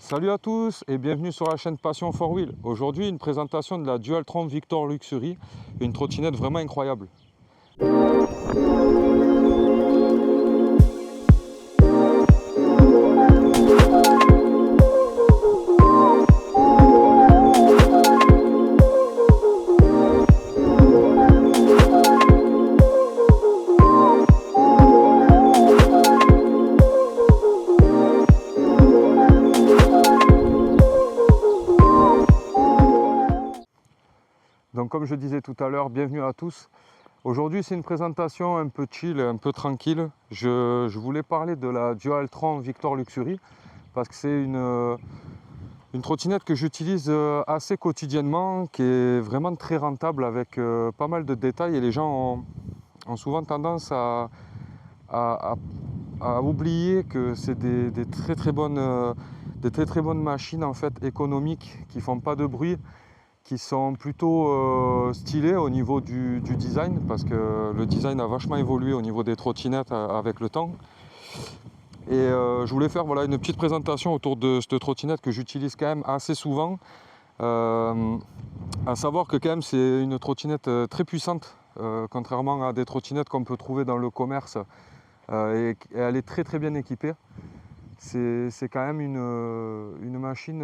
Salut à tous et bienvenue sur la chaîne Passion for Wheel. Aujourd'hui, une présentation de la Dualtron Victor Luxury, une trottinette vraiment incroyable. Donc comme je disais tout à l'heure, bienvenue à tous. Aujourd'hui, c'est une présentation un peu chill, un peu tranquille. Je voulais parler de la Dualtron Victor Luxury parce que c'est une trottinette que j'utilise assez quotidiennement, qui est vraiment très rentable avec pas mal de détails et les gens ont souvent tendance à- à oublier que c'est des très très bonnes machines en fait économiques qui font pas de bruit, qui sont plutôt stylées au niveau du design parce que le design a vachement évolué au niveau des trottinettes avec le temps. Et je voulais faire voilà, une petite présentation autour de cette trottinette que j'utilise quand même assez souvent. Euh, à savoir que quand même c'est une trottinette très puissante, contrairement à des trottinettes qu'on peut trouver dans le commerce. Et elle est très très bien équipée. C'est quand même une machine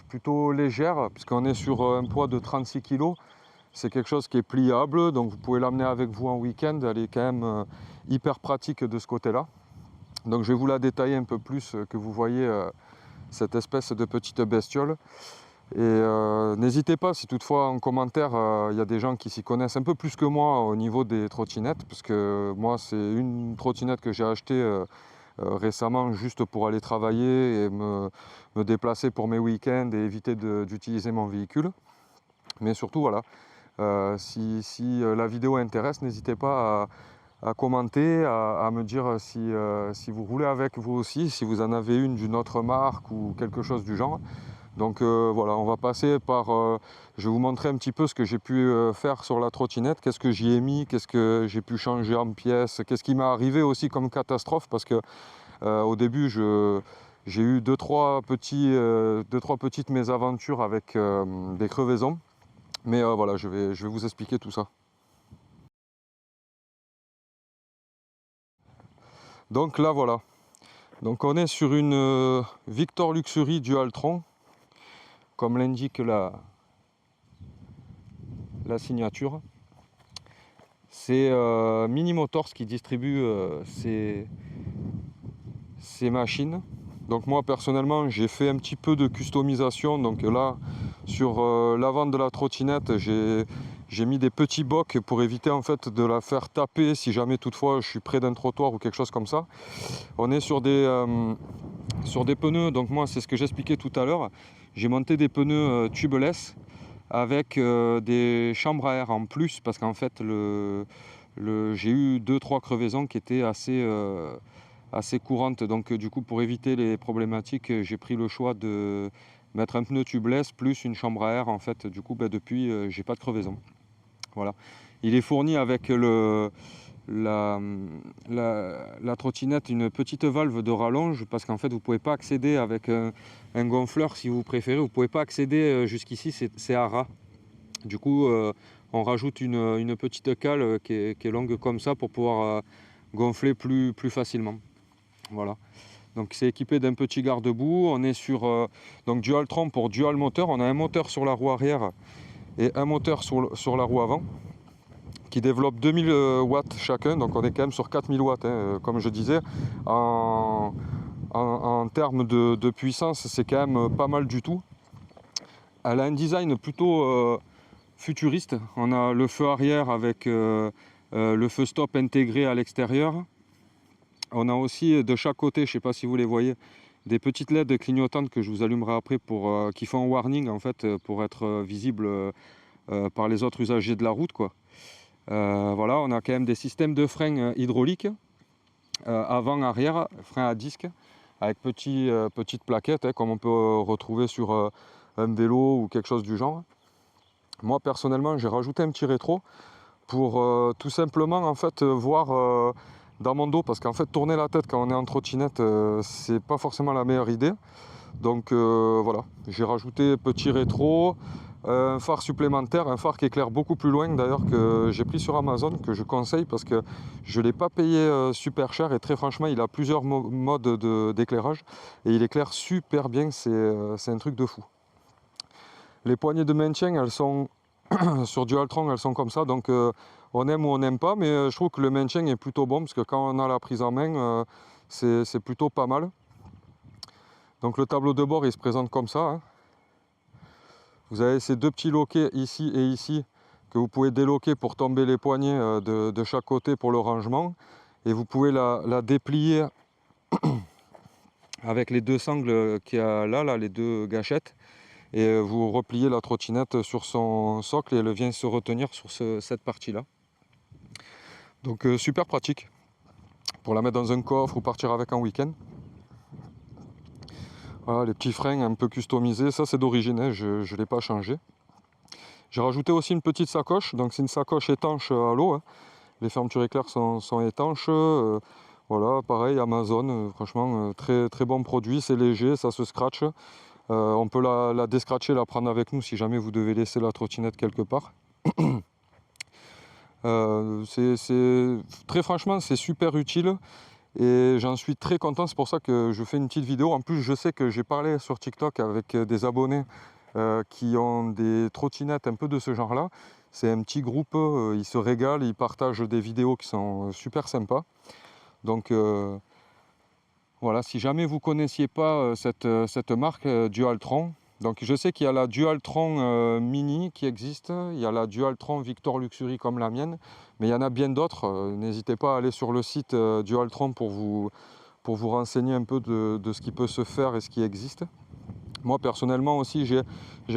plutôt légère, puisqu'on est sur un poids de 36 kg. C'est quelque chose qui est pliable, donc vous pouvez l'amener avec vous en week-end. Elle est quand même hyper pratique de ce côté-là. Donc je vais vous la détailler un peu plus, que vous voyez cette espèce de petite bestiole. Et n'hésitez pas, si toutefois en commentaire, il y a des gens qui s'y connaissent un peu plus que moi au niveau des trottinettes, parce que moi c'est une trottinette que j'ai achetée récemment juste pour aller travailler et me déplacer pour mes week-ends et éviter d'utiliser mon véhicule. Mais surtout voilà, si la vidéo intéresse, n'hésitez pas à commenter, à me dire si vous roulez avec vous aussi, si vous en avez une d'une autre marque ou quelque chose du genre. Donc voilà, on va passer par... je vais vous montrer un petit peu ce que j'ai pu faire sur la trottinette, qu'est-ce que j'y ai mis, qu'est-ce que j'ai pu changer en pièces, qu'est-ce qui m'est arrivé aussi comme catastrophe, parce que au début j'ai eu deux, trois petites mésaventures avec des crevaisons. Mais voilà, je vais vous expliquer tout ça. Donc là voilà, donc on est sur une Victor Luxury Dualtron, comme l'indique la signature. C'est Mini Motors qui distribue ces machines. Donc moi personnellement j'ai fait un petit peu de customisation. Donc là sur l'avant de la trottinette j'ai mis des petits bocs pour éviter en fait de la faire taper si jamais toutefois je suis près d'un trottoir ou quelque chose comme ça. On est sur des pneus, donc moi c'est ce que j'expliquais tout à l'heure. J'ai monté des pneus tubeless avec des chambres à air en plus parce qu'en fait j'ai eu 2-3 crevaisons qui étaient assez courantes. Donc du coup pour éviter les problématiques, j'ai pris le choix de mettre un pneu tubeless plus une chambre à air. En fait du coup depuis j'ai pas de crevaison. Voilà. Il est fourni avec la, la trottinette une petite valve de rallonge parce qu'en fait vous ne pouvez pas accéder avec un gonfleur si vous préférez, vous ne pouvez pas accéder jusqu'ici, c'est à ras. Du coup on rajoute une petite cale qui est longue comme ça pour pouvoir gonfler plus facilement. Voilà. Donc c'est équipé d'un petit garde-boue. On est sur donc Dualtron pour dual moteur. On a un moteur sur la roue arrière et un moteur sur la roue avant qui développe 2000 watts chacun, donc on est quand même sur 4000 watts, hein, comme je disais. En termes de puissance, c'est quand même pas mal du tout. Elle a un design plutôt futuriste. On a le feu arrière avec le feu stop intégré à l'extérieur. On a aussi de chaque côté, je ne sais pas si vous les voyez, des petites LED clignotantes que je vous allumerai après qui font warning en fait, pour être visibles par les autres usagers de la route, quoi. Voilà, on a quand même des systèmes de freins hydrauliques, avant, arrière, freins à disque, avec petites plaquettes, hein, comme on peut retrouver sur un vélo ou quelque chose du genre. Moi personnellement j'ai rajouté un petit rétro pour tout simplement en fait voir dans mon dos, parce qu'en fait tourner la tête quand on est en trottinette c'est pas forcément la meilleure idée. Donc voilà, j'ai rajouté petit rétro, un phare supplémentaire, un phare qui éclaire beaucoup plus loin d'ailleurs, que j'ai pris sur Amazon, que je conseille parce que je ne l'ai pas payé super cher et très franchement il a plusieurs modes d'éclairage et il éclaire super bien, c'est un truc de fou. Les poignées de maintien, elles sont sur Dualtron, elles sont comme ça, donc on aime ou on n'aime pas, mais je trouve que le maintien est plutôt bon parce que quand on a la prise en main, c'est plutôt pas mal. Donc le tableau de bord il se présente comme ça, hein. Vous avez ces deux petits loquets ici et ici que vous pouvez déloquer pour tomber les poignées de chaque côté pour le rangement, et vous pouvez la déplier avec les deux sangles qu'il y a là, les deux gâchettes, et vous repliez la trottinette sur son socle et elle vient se retenir sur cette partie là. Donc super pratique pour la mettre dans un coffre ou partir avec en week-end. Voilà, les petits freins un peu customisés, ça c'est d'origine, hein, je ne l'ai pas changé. J'ai rajouté aussi une petite sacoche, donc c'est une sacoche étanche à l'eau, hein. Les fermetures éclairs sont étanches. Voilà, pareil, Amazon, franchement, très, très bon produit, c'est léger, ça se scratche. On peut la descratcher, la prendre avec nous si jamais vous devez laisser la trottinette quelque part. Très franchement, c'est super utile et j'en suis très content. C'est pour ça que je fais une petite vidéo. En plus, je sais que j'ai parlé sur TikTok avec des abonnés qui ont des trottinettes un peu de ce genre-là. C'est un petit groupe, ils se régalent, ils partagent des vidéos qui sont super sympas. Donc voilà, si jamais vous ne connaissiez pas cette marque Dualtron, donc je sais qu'il y a la Dualtron Mini qui existe, il y a la Dualtron Victor Luxury comme la mienne, mais il y en a bien d'autres. N'hésitez pas à aller sur le site Dualtron pour vous renseigner un peu de ce qui peut se faire et ce qui existe. Moi personnellement aussi j'ai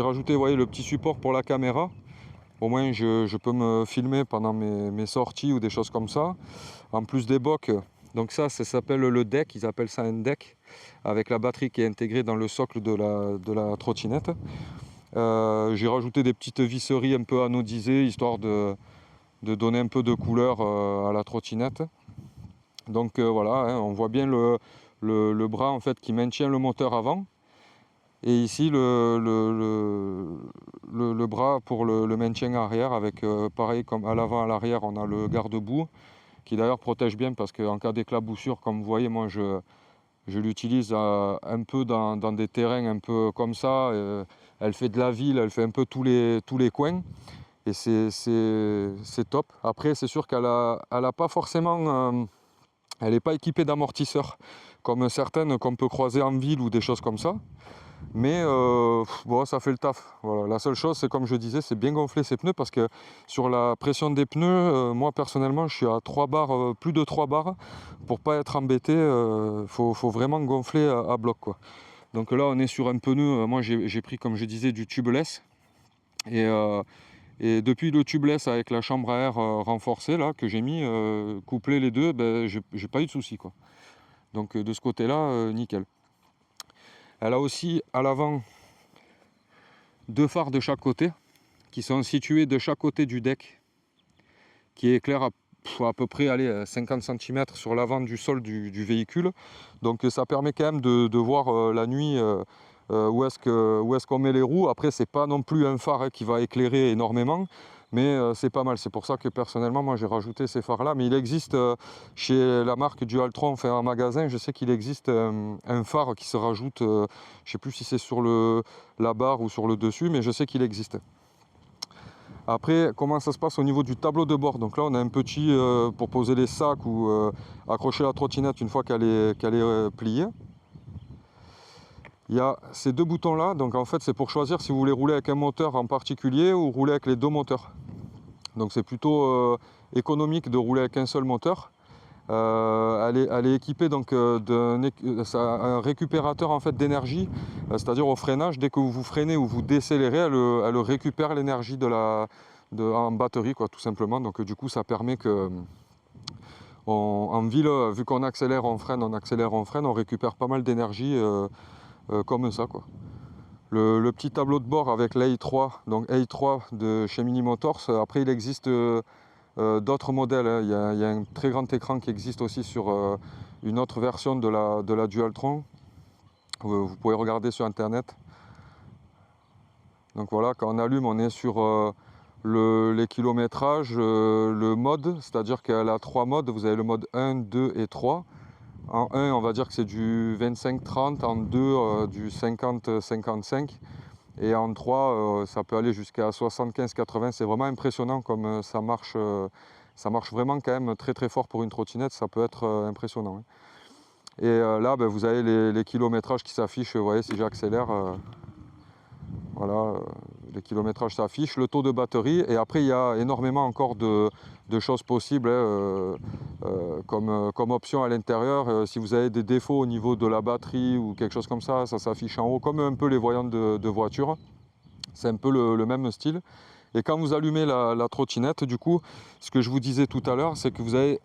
rajouté, vous voyez, le petit support pour la caméra. Au moins je peux me filmer pendant mes sorties ou des choses comme ça. En plus des bocs, donc ça s'appelle le deck, ils appellent ça un deck, avec la batterie qui est intégrée dans le socle de la trottinette. J'ai rajouté des petites visseries un peu anodisées, histoire de donner un peu de couleur à la trottinette. Donc voilà, hein, on voit bien le bras en fait qui maintient le moteur avant. Et ici le bras pour le maintien arrière, avec pareil comme à l'avant à l'arrière on a le garde-boue qui d'ailleurs protège bien, parce qu'en cas d'éclaboussure, comme vous voyez, moi je l'utilise un peu dans des terrains un peu comme ça. Elle fait de la ville, elle fait un peu tous les coins et c'est top. Après c'est sûr qu'elle a pas forcément, elle n'est pas équipée d'amortisseurs comme certaines qu'on peut croiser en ville ou des choses comme ça. Mais bon, ça fait le taf. Voilà. La seule chose, c'est comme je disais, c'est bien gonfler ses pneus, parce que sur la pression des pneus, moi personnellement, je suis à 3 bars, plus de 3 bars. Pour pas être embêté, faut vraiment gonfler à bloc, quoi. Donc là, on est sur un pneu. Moi, j'ai pris, comme je disais, du tubeless. Et depuis le tubeless avec la chambre à air renforcée là, que j'ai mis, couplé les deux, ben, j'ai pas eu de soucis, quoi. Donc de ce côté-là, nickel. Elle a aussi à l'avant deux phares de chaque côté qui sont situés de chaque côté du deck, qui éclairent à peu près 50 cm sur l'avant du sol du véhicule. Donc ça permet quand même de voir la nuit où est-ce qu'on met les roues. Après, c'est pas non plus un phare qui va éclairer énormément, mais c'est pas mal. C'est pour ça que personnellement moi j'ai rajouté ces phares là. Mais il existe chez la marque Dualtron, enfin en magasin, je sais qu'il existe un phare qui se rajoute, je sais plus si c'est sur la barre ou sur le dessus, mais je sais qu'il existe. Après, comment ça se passe au niveau du tableau de bord? Donc là on a un petit pour poser les sacs ou accrocher la trottinette une fois qu'elle est pliée. Il y a ces deux boutons là, donc en fait c'est pour choisir si vous voulez rouler avec un moteur en particulier ou rouler avec les deux moteurs. Donc c'est plutôt économique de rouler avec un seul moteur. Elle est équipée donc d'un récupérateur en fait d'énergie, c'est-à-dire au freinage, dès que vous freinez ou vous décélérez, elle récupère l'énergie en batterie, quoi, tout simplement. Donc du coup ça permet que en ville, vu qu'on accélère, on freine, on récupère pas mal d'énergie comme ça, quoi. Le petit tableau de bord avec l'I3, donc i3 de chez Mini Motors. Après il existe d'autres modèles, hein. Il y a un très grand écran qui existe aussi sur une autre version de la Dualtron. Vous pouvez regarder sur internet. Donc voilà, quand on allume, on est sur les kilométrages, le mode, c'est-à-dire qu'elle a 3 modes. Vous avez le mode 1, 2 et 3. En 1, on va dire que c'est du 25-30, en 2, du 50-55. Et en 3, ça peut aller jusqu'à 75-80. C'est vraiment impressionnant comme ça marche vraiment quand même très très fort pour une trottinette. Ça peut être impressionnant. Et là, vous avez les kilométrages qui s'affichent. Vous voyez, si j'accélère, voilà, les kilométrages s'affichent, le taux de batterie. Et après, il y a énormément encore de choses possibles comme option à l'intérieur. Si vous avez des défauts au niveau de la batterie ou quelque chose comme ça s'affiche en haut, comme un peu les voyants de voiture. C'est un peu le même style. Et quand vous allumez la trottinette, du coup, ce que je vous disais tout à l'heure, c'est que vous avez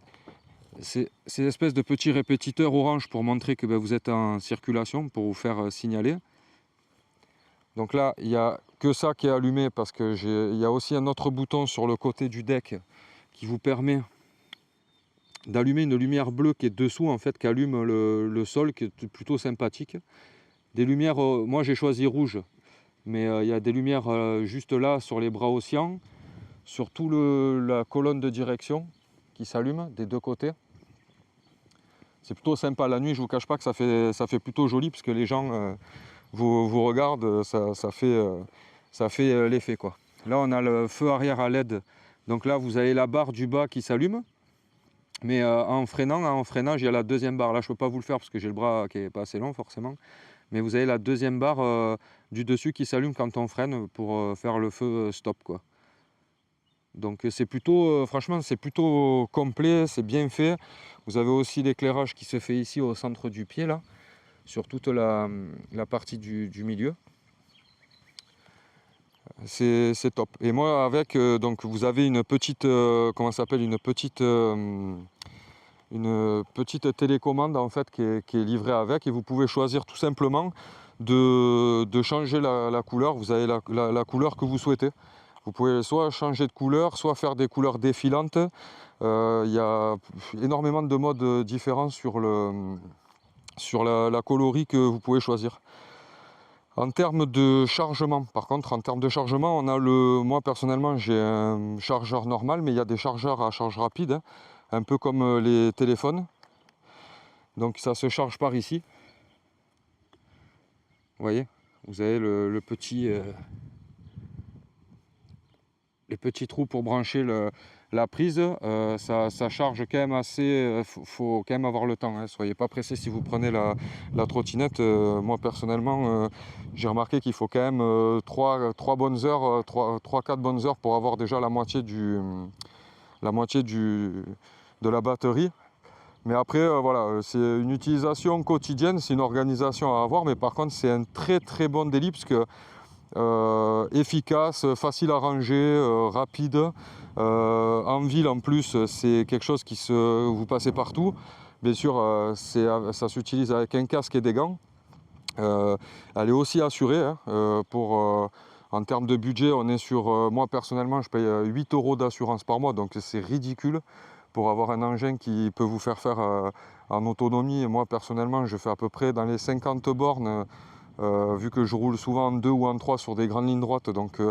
ces espèces de petits répétiteurs orange pour montrer que vous êtes en circulation, pour vous faire signaler. Donc là, il n'y a que ça qui est allumé parce qu'il y a aussi un autre bouton sur le côté du deck qui vous permet d'allumer une lumière bleue qui est dessous, en fait, qui allume le sol, qui est plutôt sympathique. Des lumières, moi j'ai choisi rouge, mais il y a des lumières juste là sur les bras oscillants, sur toute la colonne de direction qui s'allume des deux côtés. C'est plutôt sympa. La nuit, je ne vous cache pas que ça fait plutôt joli, parce que les gens vous regardent, ça fait l'effet, quoi. Là, on a le feu arrière à LED. Donc là, vous avez la barre du bas qui s'allume. Mais en freinage, il y a la deuxième barre. Là, je ne peux pas vous le faire parce que j'ai le bras qui n'est pas assez long, forcément. Mais vous avez la deuxième barre du dessus qui s'allume quand on freine pour faire le feu stop, quoi. Donc c'est plutôt, franchement, c'est plutôt complet, c'est bien fait. Vous avez aussi l'éclairage qui se fait ici au centre du pied, là, sur toute la partie du milieu. C'est top. Et moi, avec, donc vous avez une petite, comment ça s'appelle, une petite télécommande, en fait, qui est livrée avec, et vous pouvez choisir tout simplement de changer la couleur. Vous avez la couleur que vous souhaitez. Vous pouvez soit changer de couleur, soit faire des couleurs défilantes. Il y a énormément de modes différents sur la coloris que vous pouvez choisir. En termes de chargement, par contre, on a moi personnellement j'ai un chargeur normal, mais il y a des chargeurs à charge rapide, un peu comme les téléphones. Donc ça se charge par ici. Vous voyez, vous avez le petit... les petits trous pour brancher la prise. Ça charge quand même assez, faut quand même avoir le temps, hein. Soyez pas pressés si vous prenez la trottinette. Moi personnellement, j'ai remarqué qu'il faut quand même 3 bonnes heures, 3-4 bonnes heures pour avoir déjà la moitié de la batterie. Mais après, voilà, c'est une utilisation quotidienne, c'est une organisation à avoir, mais par contre c'est un très très bon délit, parce que efficace, facile à ranger, rapide. En ville en plus, c'est quelque chose vous passez partout. Bien sûr, ça s'utilise avec un casque et des gants. Elle est aussi assurée, hein, en termes de budget, on est sur, moi personnellement je paye 8 € d'assurance par mois, donc c'est ridicule pour avoir un engin qui peut vous faire en autonomie. Moi personnellement je fais à peu près dans les 50 bornes, vu que je roule souvent en 2 ou en 3 sur des grandes lignes droites, donc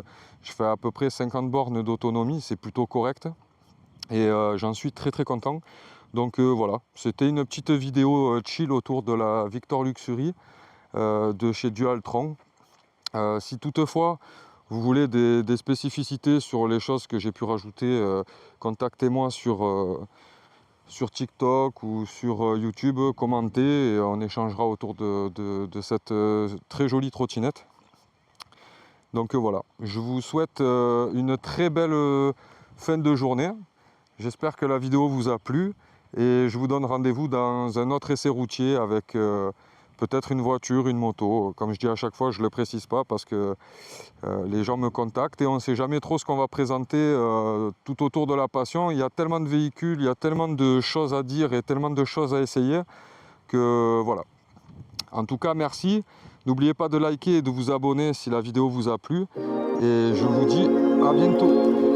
je fais à peu près 50 bornes d'autonomie, c'est plutôt correct, et j'en suis très très content. Donc voilà, c'était une petite vidéo chill autour de la Victor Luxury de chez Dualtron. Si toutefois vous voulez des spécificités sur les choses que j'ai pu rajouter, contactez-moi sur TikTok ou sur YouTube, commentez, et on échangera autour de cette très jolie trottinette. Donc voilà, je vous souhaite une très belle fin de journée. J'espère que la vidéo vous a plu, et je vous donne rendez-vous dans un autre essai routier avec peut-être une voiture, une moto. Comme je dis à chaque fois, je ne le précise pas parce que les gens me contactent et on ne sait jamais trop ce qu'on va présenter tout autour de la passion. Il y a tellement de véhicules, il y a tellement de choses à dire et tellement de choses à essayer que voilà. En tout cas, merci. N'oubliez pas de liker et de vous abonner si la vidéo vous a plu. Et je vous dis à bientôt.